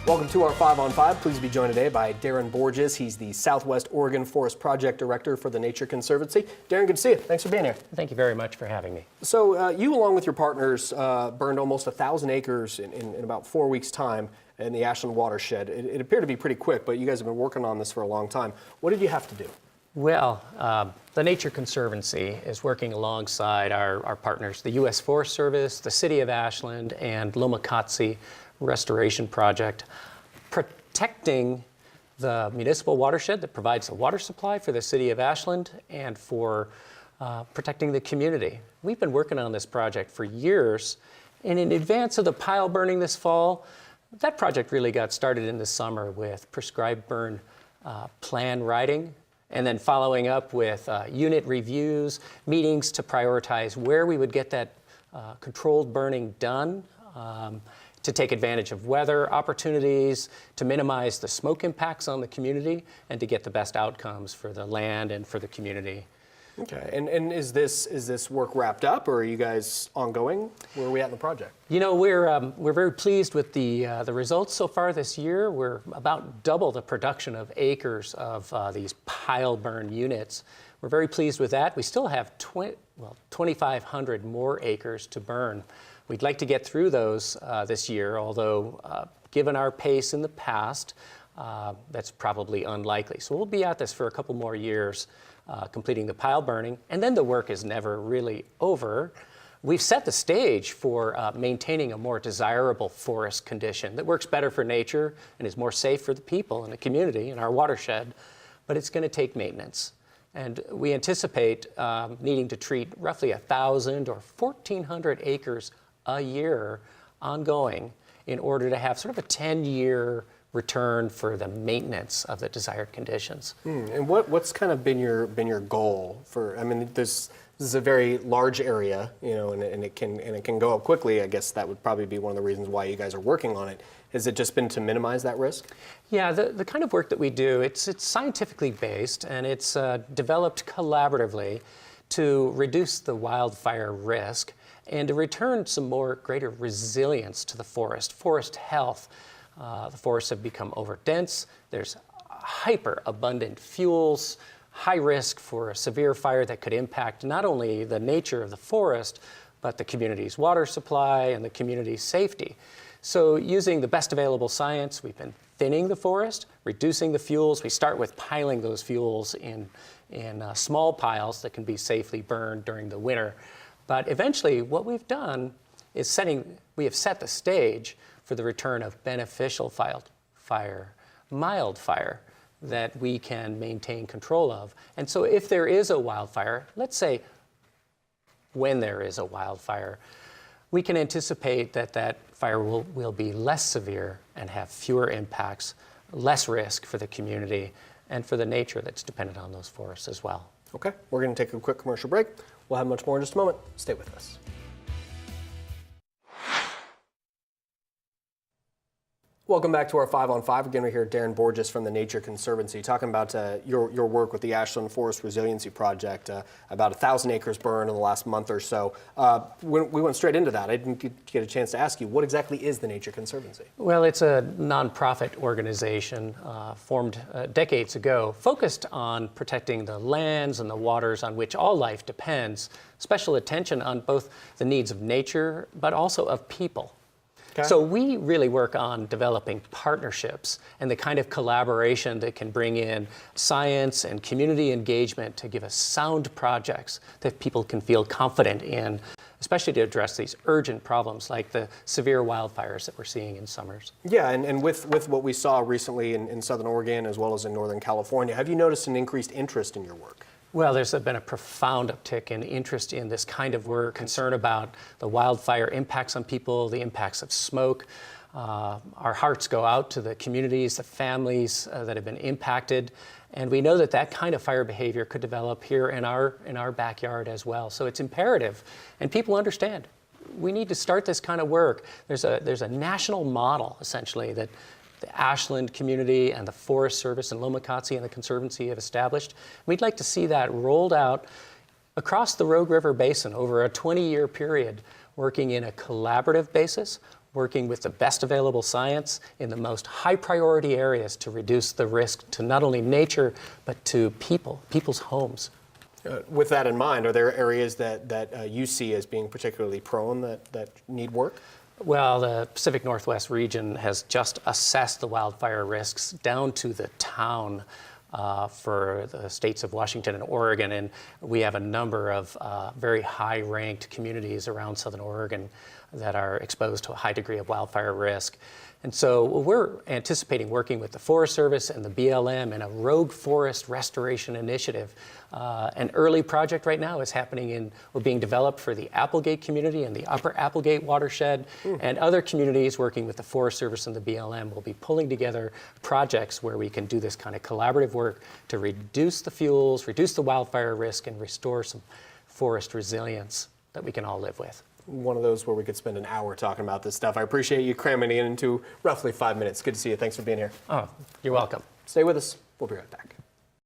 Welcome to our 5 on 5. Please be joined today by Darren Borgias. He's the Southwest Oregon Forest Project Director for the Nature Conservancy. Darren, good to see you. Thanks for being here. Thank you very much for having me. So you, along with your partners, burned almost 1,000 acres in about 4 weeks' time in the Ashland watershed. It appeared to be pretty quick, but you guys have been working on this for a long time. What did you have to do? Well, the Nature Conservancy is working alongside our partners, the U.S. Forest Service, the City of Ashland, and Lomakatsi Restoration Project, protecting the municipal watershed that provides the water supply for the City of Ashland and for protecting the community. We've been working on this project for years, and in advance of the pile burning this fall, that project really got started in the summer with prescribed burn plan writing, and then following up with unit reviews, meetings to prioritize where we would get that controlled burning done, to take advantage of weather opportunities, to minimize the smoke impacts on the community, and to get the best outcomes for the land and for the community. Okay, and is this work wrapped up, or are you guys ongoing? Where are we at in the project? You know, we're very pleased with the results so far this year. We're about double the production of acres of these pile burn units. We're very pleased with that. We still have 2,500 more acres to burn. We'd like to get through those this year, although given our pace in the past, that's probably unlikely. So we'll be at this for a couple more years, completing the pile burning, and then the work is never really over. We've set the stage for maintaining a more desirable forest condition that works better for nature and is more safe for the people and the community in our watershed, but it's going to take maintenance. And we anticipate needing to treat roughly 1,000 or 1,400 acres a year ongoing in order to have sort of a 10-year return for the maintenance of the desired conditions. And what's kind of been your goal for? I mean, this is a very large area, you know, and it can go up quickly. I guess that would probably be one of the reasons why you guys are working on it. Has it just been to minimize that risk? Yeah, the kind of work that we do, it's scientifically based, and it's developed collaboratively to reduce the wildfire risk and to return some greater resilience to the forest health. The forests have become overdense. There's hyper-abundant fuels, high risk for a severe fire that could impact not only the nature of the forest, but the community's water supply and the community's safety. So using the best available science, we've been thinning the forest, reducing the fuels. We start with piling those fuels in small piles that can be safely burned during the winter. But eventually, what we've done is we have set the stage for the return of beneficial fire, mild fire, that we can maintain control of. And so if there is a wildfire, let's say when there is a wildfire, we can anticipate that fire will be less severe and have fewer impacts, less risk for the community and for the nature that's dependent on those forests as well. Okay, we're going to take a quick commercial break. We'll have much more in just a moment. Stay with us. Welcome back to our 5 on 5. Again, we're here with Darren Borgias from the Nature Conservancy, talking about your work with the Ashland Forest Resiliency Project. About 1,000 acres burned in the last month or so. We went straight into that. I didn't get a chance to ask you, what exactly is the Nature Conservancy? Well, it's a nonprofit organization formed decades ago, focused on protecting the lands and the waters on which all life depends. Special attention on both the needs of nature, but also of people. Okay. So we really work on developing partnerships and the kind of collaboration that can bring in science and community engagement to give us sound projects that people can feel confident in, especially to address these urgent problems like the severe wildfires that we're seeing in summers. Yeah, and with what we saw recently in Southern Oregon as well as in Northern California, have you noticed an increased interest in your work? Well, there's been a profound uptick in interest in this kind of work, concern about the wildfire impacts on people, the impacts of smoke. Our hearts go out to the communities, the families that have been impacted, and we know that kind of fire behavior could develop here in our backyard as well. So it's imperative, and people understand. We need to start this kind of work. There's a national model, essentially, that the Ashland community and the Forest Service and Lomakatsi and the Conservancy have established. We'd like to see that rolled out across the Rogue River Basin over a 20-year period, working in a collaborative basis, working with the best available science in the most high priority areas to reduce the risk to not only nature, but to people's homes. With that in mind, are there areas that you see as being particularly prone that need work? Well, the Pacific Northwest region has just assessed the wildfire risks down to the town for the states of Washington and Oregon, and we have a number of very high-ranked communities around Southern Oregon that are exposed to a high degree of wildfire risk. And so we're anticipating working with the Forest Service and the BLM in a rogue forest restoration initiative. An early project right now is we're being developed for the Applegate community and the Upper Applegate watershed, and other communities working with the Forest Service and the BLM will be pulling together projects where we can do this kind of collaborative work to reduce the fuels, reduce the wildfire risk, and restore some forest resilience that we can all live with. One of those where we could spend an hour talking about this stuff. I appreciate you cramming it into roughly 5 minutes. Good to see you. Thanks for being here. Oh, you're welcome. Stay with us. We'll be right back.